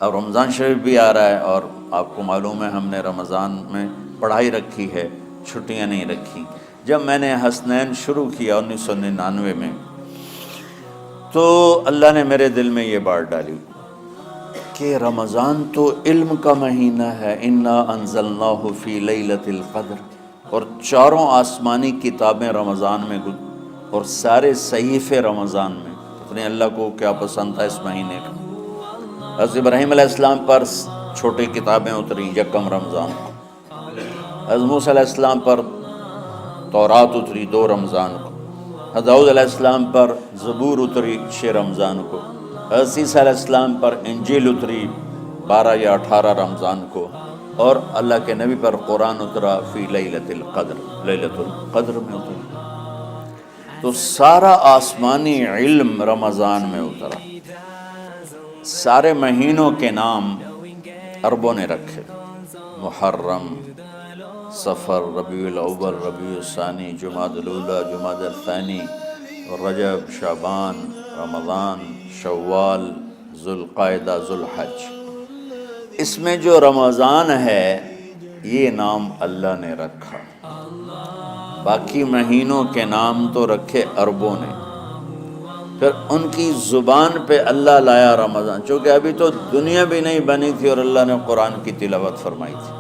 اب رمضان شریف بھی آ رہا ہے، اور آپ کو معلوم ہے ہم نے رمضان میں پڑھائی رکھی ہے، چھٹیاں نہیں رکھی۔ جب میں نے حسنین شروع کیا 1999 میں، تو اللہ نے میرے دل میں یہ بات ڈالی کہ رمضان تو علم کا مہینہ ہے، انا انزلناہ فی لیلۃ القدر، اور چاروں آسمانی کتابیں رمضان میں اور سارے صحیفے رمضان میں۔ اپنے اللہ کو کیا پسند تھا اس مہینے کا۔ حضرت ابراہیم علیہ السلام پر چھوٹی کتابیں اتری یکم رمضان کو، حضرت موسیٰ علیہ السلام پر تورات اتری 2 رمضان کو، حضرت داؤد علیہ السلام پر زبور اتری 6 رمضان کو، حضرت عیسیٰ علیہ السلام پر انجیل اتری 12 یا 18 رمضان کو، اور اللہ کے نبی پر قرآن اترا فی لیلۃ القدر، لیلۃ القدر میں اترا۔ تو سارا آسمانی علم رمضان میں اترا۔ سارے مہینوں کے نام عربوں نے رکھے، محرم، صفر، ربیع الاول، ربیع الثانی، جمادی الاولیٰ، جمادی الثانی، رجب، شعبان، رمضان، شوال، ذوالقعدہ، ذوالحج۔ اس میں جو رمضان ہے یہ نام اللہ نے رکھا، باقی مہینوں کے نام تو رکھے عربوں نے۔ پھر ان کی زبان پہ اللہ لایا رمضان، چونکہ ابھی تو دنیا بھی نہیں بنی تھی اور اللہ نے قرآن کی تلاوت فرمائی تھی،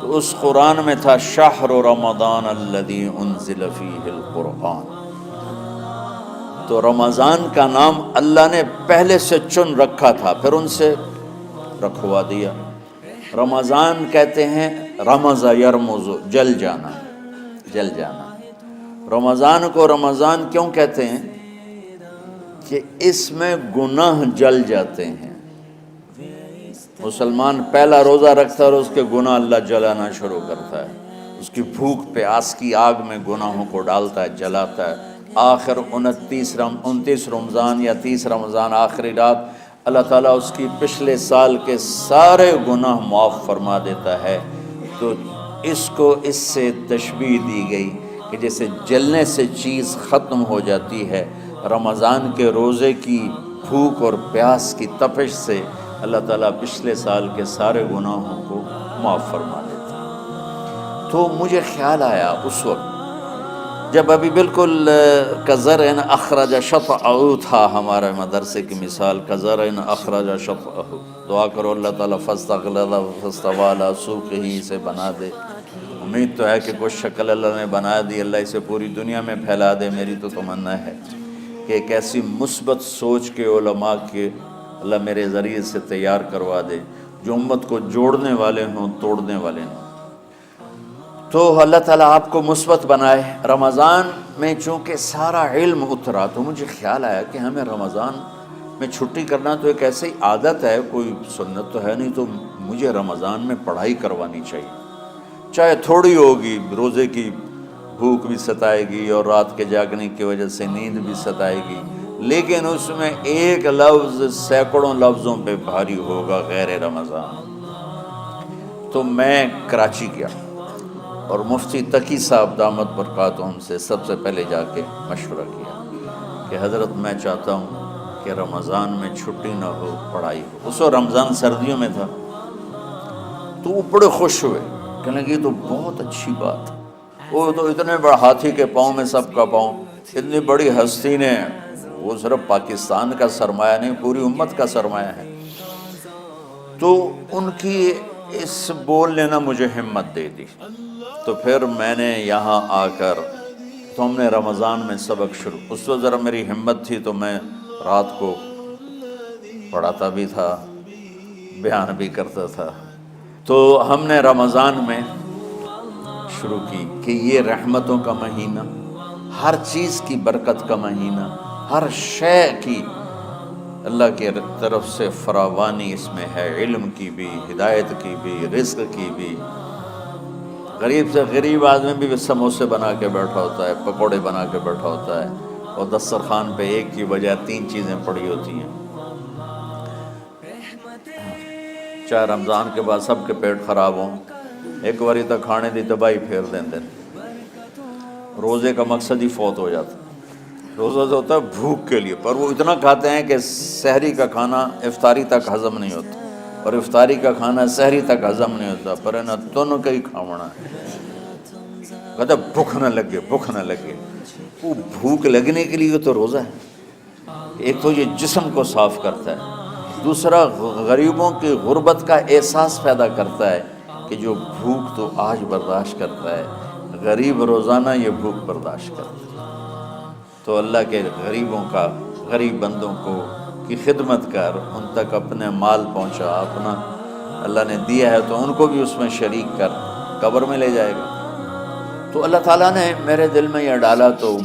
تو اس قرآن میں تھا شہر رمضان الذی انزل فیہ القرآن۔ تو رمضان کا نام اللہ نے پہلے سے چن رکھا تھا، پھر ان سے رکھوا دیا۔ رمضان کہتے ہیں رمض یرمز، جل جانا، جل جانا۔ رمضان کو رمضان کیوں کہتے ہیں؟ کہ اس میں گناہ جل جاتے ہیں۔ مسلمان پہلا روزہ رکھتا ہے اور اس کے گناہ اللہ جلانا شروع کرتا ہے، اس کی بھوک پیاس کی آگ میں گناہوں کو ڈالتا ہے، جلاتا ہے۔ آخر 29 رمضان یا 30 رمضان آخری رات اللہ تعالیٰ اس کی پچھلے سال کے سارے گناہ معاف فرما دیتا ہے۔ تو اس کو اس سے تشبیہ دی گئی کہ جیسے جلنے سے چیز ختم ہو جاتی ہے، رمضان کے روزے کی بھوک اور پیاس کی تپش سے اللہ تعالیٰ پچھلے سال کے سارے گناہوں کو معاف فرما دیتا ہے۔ تو مجھے خیال آیا اس وقت جب ابھی بالکل کزرع اخرج شطأہ تھا، ہمارے مدرسے کی مثال کزرع اخرج شطأہ، دعا کرو اللہ تعالیٰ فاستغلظ فاستوی علی سوقہ، اسے بنا دے۔ امید تو ہے کہ کچھ شکل اللہ نے بنا دی، اللہ اسے پوری دنیا میں پھیلا دے۔ میری تو تمنا ہے کہ ایک ایسی مثبت سوچ کے علماء کے اللہ میرے ذریعے سے تیار کروا دے جو امت کو جوڑنے والے ہوں، توڑنے والے ہوں۔ تو اللہ تعالیٰ آپ کو مثبت بنائے۔ رمضان میں چونکہ سارا علم اترا، تو مجھے خیال آیا کہ ہمیں رمضان میں چھٹی کرنا تو ایک ایسی عادت ہے، کوئی سنت تو ہے نہیں، تو مجھے رمضان میں پڑھائی کروانی چاہیے، چاہے تھوڑی ہوگی۔ روزے کی بھوک بھی ستائے گی اور رات کے جاگنے کی وجہ سے نیند بھی ستائے گی، لیکن اس میں ایک لفظ سینکڑوں لفظوں پہ بھاری ہوگا، غیر رمضان۔ تو میں کراچی گیا اور مفتی تقی صاحب دامت برکاتہم سے سب سے پہلے جا کے مشورہ کیا کہ حضرت میں چاہتا ہوں کہ رمضان میں چھٹی نہ ہو، پڑھائی ہو۔ اس وقت رمضان سردیوں میں تھا، تو وہ بڑے خوش ہوئے، کہنے لگے یہ تو بہت اچھی بات۔ وہ تو اتنے بڑے ہاتھی کے پاؤں میں سب کا پاؤں، اتنی بڑی ہستی نے، وہ صرف پاکستان کا سرمایہ نہیں پوری امت کا سرمایہ ہے۔ تو ان کی اس بولنے نے مجھے ہمت دے دی۔ تو پھر میں نے یہاں آ کر تو ہم نے رمضان میں سبق شروع، اس وقت ذرا میری ہمت تھی تو میں رات کو پڑھاتا بھی تھا، بیان بھی کرتا تھا۔ تو ہم نے رمضان میں شروع کی کہ یہ رحمتوں کا مہینہ، ہر چیز کی برکت کا مہینہ، ہر شے کی اللہ کی طرف سے فراوانی اس میں ہے، علم کی بھی، ہدایت کی بھی، رزق کی بھی۔ غریب سے غریب آدمی بھی سموسے بنا کے بیٹھا ہوتا ہے، پکوڑے بنا کے بیٹھا ہوتا ہے، اور دسترخوان پہ ایک کی بجائے 3 چیزیں پڑی ہوتی ہیں۔ چاہے رمضان کے بعد سب کے پیٹ خراب ہوں، ایک باری تو کھانے دی تباہی پھیر دیں۔ روزے کا مقصد ہی فوت ہو جاتا۔ روزہ تو ہوتا ہے بھوک کے لیے، پر وہ اتنا کھاتے ہیں کہ سحری کا کھانا افطاری تک ہضم نہیں ہوتا، اور افطاری کا کھانا سحری تک ہضم نہیں ہوتا، پر ہے نا تن کا ہی کھاونا ہے، کہتا بھوک نہ لگے، بھوک نہ لگے۔ وہ بھوک لگنے کے لیے تو روزہ ہے، ایک تو یہ جسم کو صاف کرتا ہے، دوسرا غریبوں کی غربت کا احساس پیدا کرتا ہے کہ جو بھوک تو آج برداشت کرتا ہے، غریب روزانہ یہ بھوک برداشت کرتا ہے۔ تو اللہ کے غریبوں کا، غریب بندوں کو کی خدمت کر، ان تک اپنے مال پہنچا، اپنا اللہ نے دیا ہے تو ان کو بھی اس میں شریک کر، قبر میں لے جائے گا۔ تو اللہ تعالیٰ نے میرے دل میں یہ ڈالا تو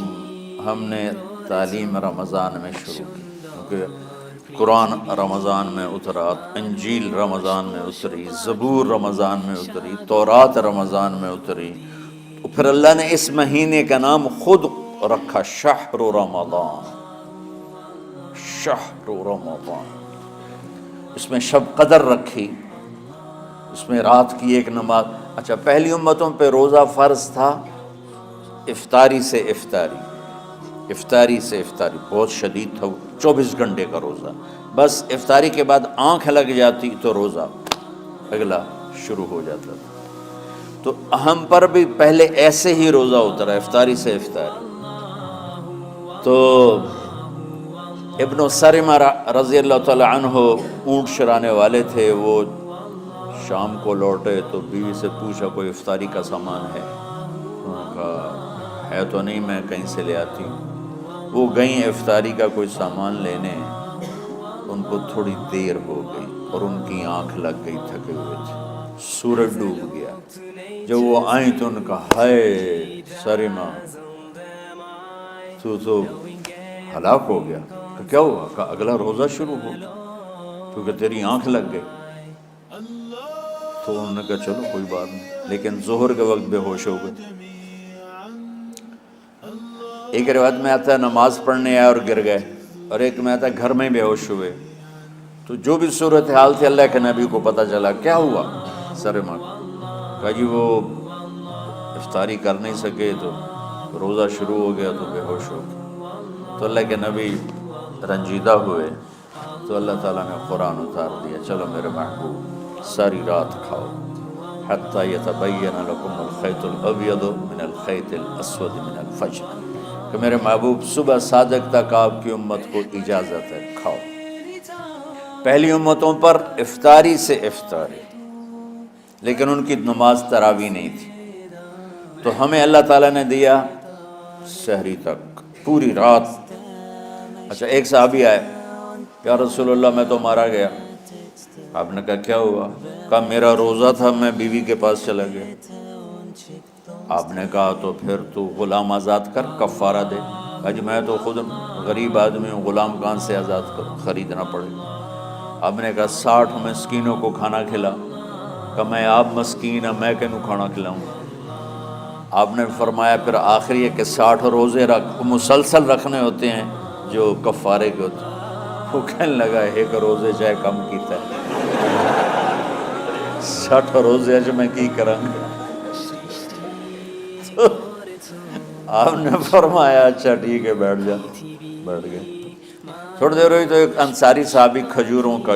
ہم نے تعلیم رمضان میں شروع کی، کیونکہ قرآن رمضان میں اترا، انجیل رمضان میں اتری، زبور رمضان میں اتری، تورات رمضان میں اتری، پھر اللہ نے اس مہینے کا نام خود رکھا شہر رمضان، شہر رمضان۔ اس میں شب قدر رکھی، اس میں رات کی ایک نماز۔ اچھا، پہلی امتوں پہ روزہ فرض تھا افطاری سے افطاری، افطاری سے افطاری، بہت شدید تھا، 24 گھنٹے کا روزہ، بس افطاری کے بعد آنکھ لگ جاتی تو روزہ اگلا شروع ہو جاتا تھا۔ تو ہم پر بھی پہلے ایسے ہی روزہ اترا، افطاری سے افطاری۔ تو ابن سرمہ رضی اللہ تعالی عنہ اونٹ چرانے والے تھے، وہ شام کو لوٹے تو بیوی سے پوچھا کوئی افطاری کا سامان ہے؟ انہوں نے کہا ہے تو نہیں، میں کہیں سے لے آتی ہوں۔ وہ گئیں افطاری کا کوئی سامان لینے، ان کو تھوڑی دیر ہو گئی اور ان کی آنکھ لگ گئی، تھکے ہوئے تھے، سورج ڈوب گیا۔ جب وہ آئیں تو ان کا ہائے سرمہ تو ہلاک ہو گیا۔ کہ کیا ہوا؟ کہ اگلا روزہ شروع ہو گیا کیونکہ تیری آنکھ لگ گئی۔ تو انہوں نے کہا چلو کوئی بات نہیں، لیکن ظہر کے وقت بے ہوش ہو گئے۔ ایک روایت میں آتا ہے نماز پڑھنے آئے اور گر گئے، اور ایک میں آتا ہے گھر میں بے ہوش ہوئے۔ تو جو بھی صورتحال تھی اللہ کے نبی کو پتہ چلا۔ کیا ہوا؟ سرمہ کہا جی وہ افطاری کر نہیں سکے تو روزہ شروع ہو گیا تو بے ہوش ہو گئے۔ تو اللہ کے نبی رنجیدہ ہوئے، تو اللہ تعالیٰ نے قرآن اتار دیا، چلو میرے محبوب ساری رات کھاؤ، حتیٰ یتبین لکم الخیط الابیض من الخیط الاسود من الفجر، کہ میرے محبوب صبح صادق تک آپ کی امت کو اجازت ہے، کھاؤ۔ پہلی امتوں پر افطاری سے افطاری، لیکن ان کی نماز تراویح نہیں تھی، تو ہمیں اللہ تعالیٰ نے دیا سحری تک، پوری رات۔ اچھا، ایک صحابی آئے، یا رسول اللہ میں تو مارا گیا۔ آپ نے کہا کیا ہوا؟ کہا میرا روزہ تھا، میں بیوی کے پاس چلا گیا۔ آپ نے کہا تو پھر تو غلام آزاد کر، کفارہ دے۔ کہا جی میں تو خود غریب آدمی ہوں، غلام کہاں سے آزاد کروں، خریدنا پڑے۔ آپ نے کہا 60 مسکینوں کو کھانا کھلا۔ کہ میں آپ مسکین ہیں، میں کینوں کھانا کھلاؤں؟ آپ نے فرمایا پھر آخری ہے کہ 60 روزے رکھ، مسلسل رکھنے ہوتے ہیں جو کفارے کے ہوتے ہیں۔ وہ کہنے لگا ایک روزے چاہے کم کیتا ہے، 60 روزے اج میں کی کروں گا؟ تو آپ نے فرمایا اچھا ٹھیک ہے بیٹھ جا، بیٹھ گئے۔ تھوڑی دیر ہوئی تو ایک انصاری صحابی کھجوروں کا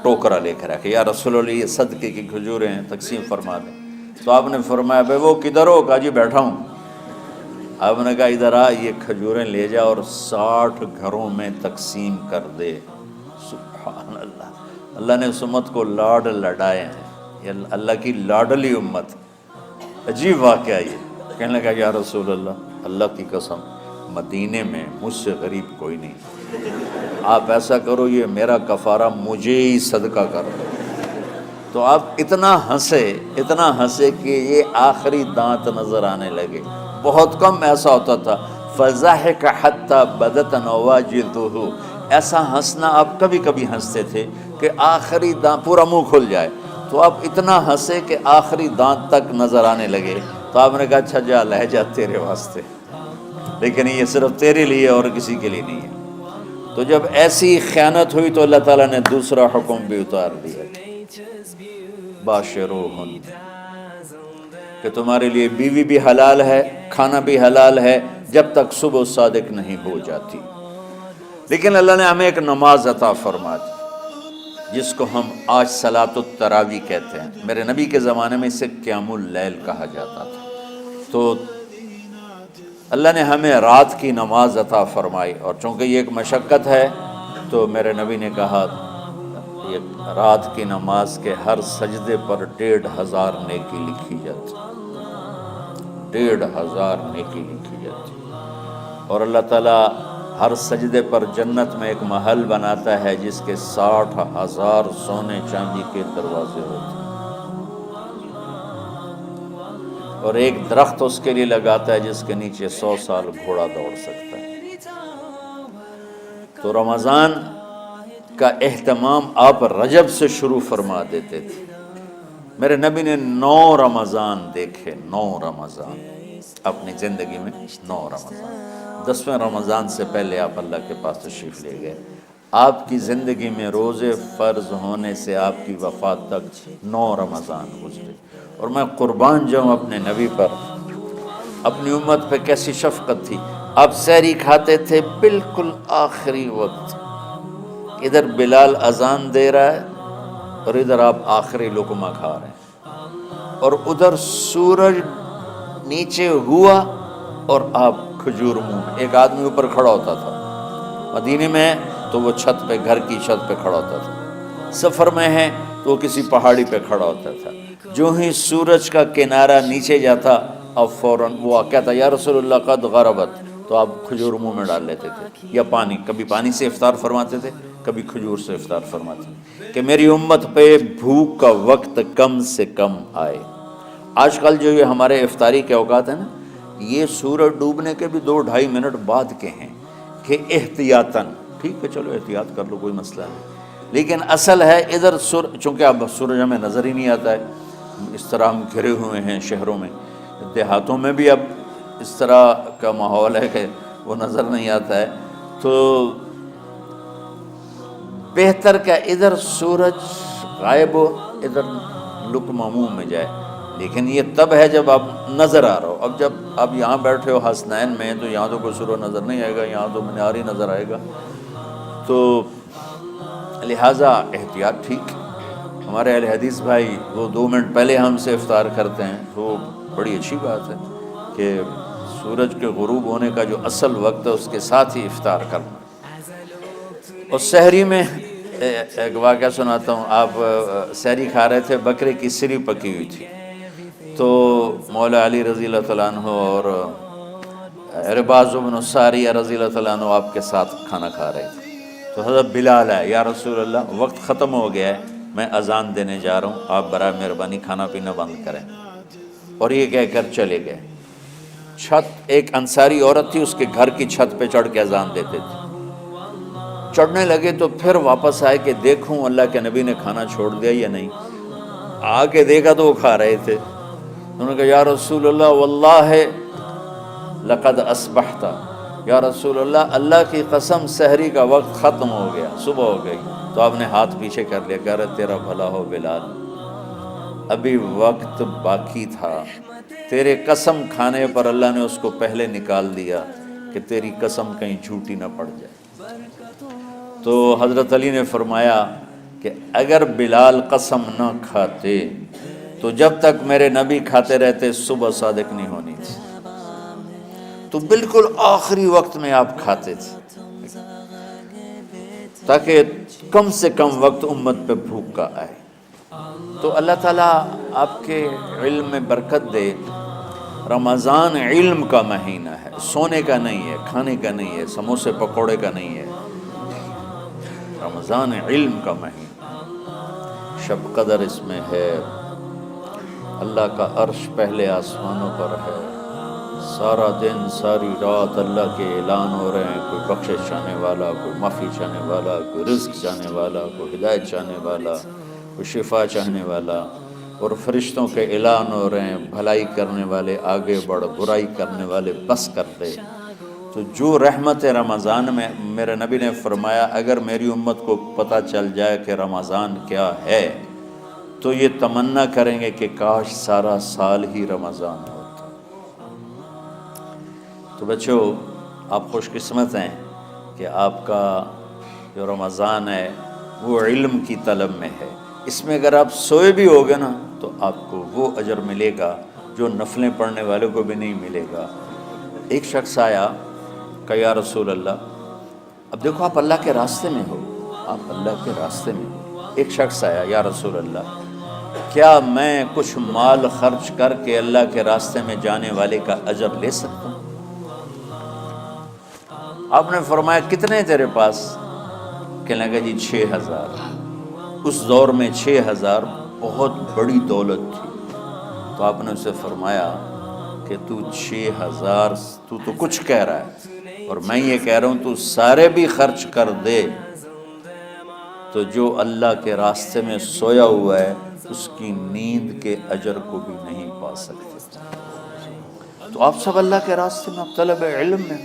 ٹوکرا لے کر رکھے، یا رسول اللہ یہ صدقے کی کھجوریں ہیں، تقسیم فرما دیں۔ تو آپ نے فرمایا بھائی وہ کدھر ہو؟ کہا جی بیٹھا ہوں۔ آپ نے کہا ادھر آ، یہ کھجوریں لے جا اور 60 گھروں میں تقسیم کر دے۔ سبحان اللہ، اللہ نے اس امت کو لاڈ لڈائے ہیں، یہ اللہ کی لاڈلی امت۔ عجیب واقعہ یہ، کہنے لگا یا رسول اللہ، اللہ کی قسم مدینے میں مجھ سے غریب کوئی نہیں، آپ ایسا کرو یہ میرا کفارہ مجھے ہی صدقہ کر دو۔ تو آپ اتنا ہنسے کہ یہ آخری دانت نظر آنے لگے۔ بہت کم ایسا ہوتا تھا، فَضَحِكَ حَتَّى بَدَتْ نَوَاجِذُهُ، ایسا ہنسنا آپ کبھی کبھی ہنستے تھے کہ آخری دانت پورا منہ کھل جائے، تو آپ اتنا ہنسے کہ آخری دانت تک نظر آنے لگے۔ تو آپ نے کہا اچھا جا لے جا تیرے واسطے، لیکن یہ صرف تیرے لیے اور کسی کے لیے نہیں ہے۔ تو جب ایسی خیانت ہوئی تو اللہ تعالیٰ نے دوسرا حکم بھی اتار دیا، باشروہن، کہ تمہارے لیے بیوی بھی حلال ہے، کھانا بھی حلال ہے، جب تک صبح صادق نہیں ہو جاتی۔ لیکن اللہ نے ہمیں ایک نماز عطا فرما دی جس کو ہم آج صلاۃ التراویح کہتے ہیں۔ میرے نبی کے زمانے میں اسے قیام اللیل کہا جاتا تھا۔ تو اللہ نے ہمیں رات کی نماز عطا فرمائی، اور چونکہ یہ ایک مشقت ہے تو میرے نبی نے کہا یہ رات کی نماز کے ہر سجدے پر 1500 نیکی لکھی جاتی، 1500 نیکی لکھی جاتی، اور اللہ تعالیٰ ہر سجدے پر جنت میں ایک محل بناتا ہے جس کے 60,000 سونے چاندی کے دروازے ہوتے ہیں، اور ایک درخت اس کے لیے لگاتا ہے جس کے نیچے 100 سال گھوڑا دوڑ سکتا ہے۔ تو رمضان کا اہتمام آپ رجب سے شروع فرما دیتے تھے۔ میرے نبی نے 9 رمضان دیکھے، 9 رمضان اپنی زندگی میں، 9 رمضان۔ 10ویں رمضان سے پہلے آپ اللہ کے پاس تشریف لے گئے۔ آپ کی زندگی میں روزے فرض ہونے سے آپ کی وفات تک 9 رمضان گزرے، اور میں قربان جاؤں اپنے نبی پر، اپنی امت پہ کیسی شفقت تھی۔ آپ سحری کھاتے تھے بالکل آخری وقت، ادھر بلال اذان دے رہا ہے اور ادھر آپ آخری لقمہ کھا رہے ہیں، اور ادھر سورج نیچے ہوا اور آپ کھجور منہ میں۔ ایک آدمی اوپر کھڑا ہوتا تھا مدینے میں تو وہ چھت پہ، گھر کی چھت پہ کھڑا ہوتا تھا، سفر میں ہے تو وہ کسی پہاڑی پہ کھڑا ہوتا تھا۔ جو ہی سورج کا کنارہ نیچے جاتا اب فوراً وہ کہتا یا رسول اللہ قد غربت، تو آپ کھجور منہ میں ڈال لیتے تھے، یا پانی، کبھی پانی سے افطار فرماتے تھے، کبھی کھجور سے افطار فرماتے تھے، کہ میری امت پہ بھوک کا وقت کم سے کم آئے۔ آج کل جو یہ ہمارے افطاری کے اوقات ہیں نا، یہ سورج ڈوبنے کے بھی 2-2.5 منٹ بعد کے ہیں، کہ احتیاطاً، ٹھیک ہے چلو احتیاط کر لو کوئی مسئلہ نہیں، لیکن اصل ہے ادھر چونکہ اب سورج ہمیں نظر ہی نہیں آتا ہے، اس طرح ہم گھرے ہوئے ہیں شہروں میں، دیہاتوں میں بھی اب اس طرح کا ماحول ہے کہ وہ نظر نہیں آتا ہے، تو بہتر کہ ادھر سورج غائب ہو ادھر لقمہ منہ میں جائے۔ لیکن یہ تب ہے جب آپ نظر آ رہا ہو۔ اب جب آپ یہاں بیٹھے ہو حسنین میں تو یہاں تو کوئی سورج نظر نہیں آئے گا، یہاں تو منار ہی نظر آئے گا، تو لہٰذا احتیاط ٹھیک۔ ہمارے اہل حدیث بھائی وہ 2 منٹ پہلے ہم سے افطار کرتے ہیں، تو بڑی اچھی بات ہے کہ سورج کے غروب ہونے کا جو اصل وقت ہے اس کے ساتھ ہی افطار کرنا۔ اور سحری میں ایک واقعہ سناتا ہوں، آپ سحری کھا رہے تھے، بکرے کی سری پکی ہوئی تھی، تو مولا علی رضی اللہ تعالیٰ عنہ اور عرباض بن ساریہ رضی اللہ تعالیٰ عنہ آپ کے ساتھ کھانا کھا رہے تھے، تو حضرت بلال ہے، یا رسول اللہ وقت ختم ہو گیا ہے، میں اذان دینے جا رہا ہوں، آپ برائے مہربانی کھانا پینا بند کریں، اور یہ کہہ کر چلے گئے۔ چھت، ایک انصاری عورت تھی، اس کے گھر کی چھت پہ چڑھ کے اذان دیتے تھے، چڑھنے لگے تو پھر واپس آئے کہ دیکھوں اللہ کے نبی نے کھانا چھوڑ دیا یا نہیں، آ کے دیکھا تو وہ کھا رہے تھے۔ انہوں نے کہا یا رسول اللہ واللہ لقد اصبحت، یا رسول اللہ اللہ کی قسم سحری کا وقت ختم ہو گیا، صبح ہو گئی۔ تو آپ نے ہاتھ پیچھے کر لیا، کہہ رہے تیرا بھلا ہو بلال، ابھی وقت باقی تھا، تیرے قسم کھانے پر اللہ نے اس کو پہلے نکال دیا کہ تیری قسم کہیں جھوٹی نہ پڑ جائے۔ تو حضرت علی نے فرمایا کہ اگر بلال قسم نہ کھاتے تو جب تک میرے نبی کھاتے رہتے صبح صادق نہیں ہونی تھی، تو بالکل آخری وقت میں آپ کھاتے تھے تاکہ کم سے کم وقت امت پہ بھوک کا آئے۔ تو اللہ تعالیٰ آپ کے علم میں برکت دے۔ رمضان علم کا مہینہ ہے، سونے کا نہیں ہے، کھانے کا نہیں ہے، سموسے پکوڑے کا نہیں ہے، رمضان علم کا مہینہ۔ شب قدر اس میں ہے، اللہ کا عرش پہلے آسمانوں پر ہے، سارا دن ساری رات اللہ کے اعلان ہو رہے ہیں، کوئی بخشش چاہنے والا، کوئی معافی چاہنے والا، کوئی رزق چاہنے والا، کوئی ہدایت چاہنے والا، کوئی شفا چاہنے والا، اور فرشتوں کے اعلان ہو رہے ہیں، بھلائی کرنے والے آگے بڑھ، برائی کرنے والے بس کر دے۔ تو جو رحمت رمضان میں، میرے نبی نے فرمایا اگر میری امت کو پتہ چل جائے کہ رمضان کیا ہے تو یہ تمنا کریں گے کہ کاش سارا سال ہی رمضان ہوتا۔ تو بچوں آپ خوش قسمت ہیں کہ آپ کا جو رمضان ہے وہ علم کی طلب میں ہے. اس میں اگر آپ سوئے بھی ہوگے نا تو آپ کو وہ اجر ملے گا جو نفلیں پڑھنے والوں کو بھی نہیں ملے گا. ایک شخص آیا کہ یا رسول اللہ، اب دیکھو آپ اللہ کے راستے میں ہو، آپ اللہ کے راستے میں ہو. ایک شخص آیا، یا رسول اللہ کیا میں کچھ مال خرچ کر کے اللہ کے راستے میں جانے والے کا اجر لے سکتا ہوں؟ آپ نے فرمایا کتنے تیرے پاس؟ کہنے لگا جی 6000. اس دور میں 6000 بہت بڑی دولت تھی. تو آپ نے اسے فرمایا کہ تو 6000 تو کچھ کہہ رہا ہے اور میں یہ کہہ رہا ہوں تو سارے بھی خرچ کر دے تو جو اللہ کے راستے میں سویا ہوا ہے اس کی نیند کے اجر کو بھی نہیں پا سکتے. تو آپ سب اللہ کے راستے میں، آپ طلب علم میں